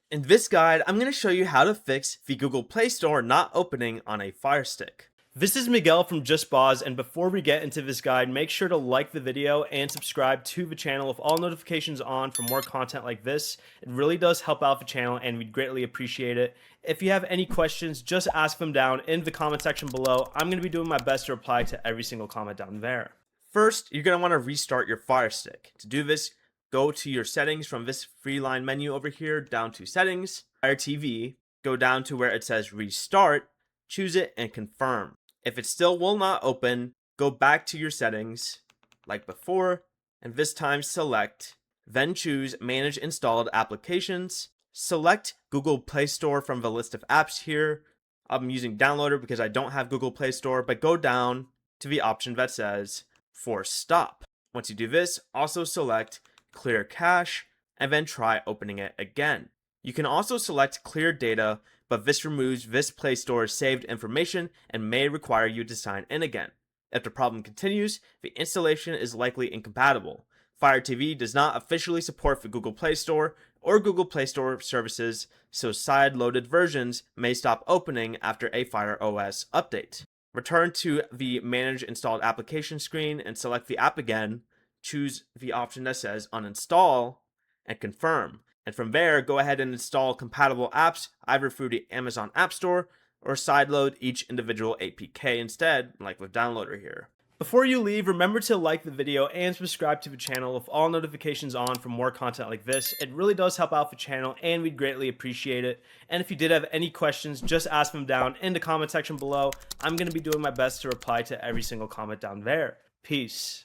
In this guide, I'm going to show you how to fix the Google Play Store not opening on a Firestick. This is Miguel from Just Boz, and before we get into this guide, make sure to like the video and subscribe to the channel with all notifications on for more content like this. It really does help out the channel and we'd greatly appreciate it. If you have any questions, just ask them down in the comment section below. I'm going to be doing my best to reply to every single comment down there. First, you're going to want to restart your Firestick. To do this, go to your settings from this free line menu over here, down to settings, Fire TV, go down to where it says restart, choose it and confirm. If it still will not open, go back to your settings like before, and this time select, then choose manage installed applications, select Google Play Store from the list of apps here. I'm using downloader because I don't have Google Play Store, but go down to the option that says force stop. Once you do this, also select clear cache, and then try opening it again. You can also select clear data, but this removes this Play Store's saved information and may require you to sign in again. If the problem continues, the installation is likely incompatible. Fire TV does not officially support the Google Play Store or Google Play Store services, so side-loaded versions may stop opening after a Fire OS update. Return to the Manage Installed Application screen and select the app again. Choose the option that says uninstall and confirm. And from there, go ahead and install compatible apps either through the Amazon App Store or sideload each individual APK instead, like with downloader here. Before you leave, remember to like the video and subscribe to the channel with all notifications on for more content like this. It really does help out the channel and we'd greatly appreciate it. And if you did have any questions, just ask them down in the comment section below. I'm going to be doing my best to reply to every single comment down there. Peace.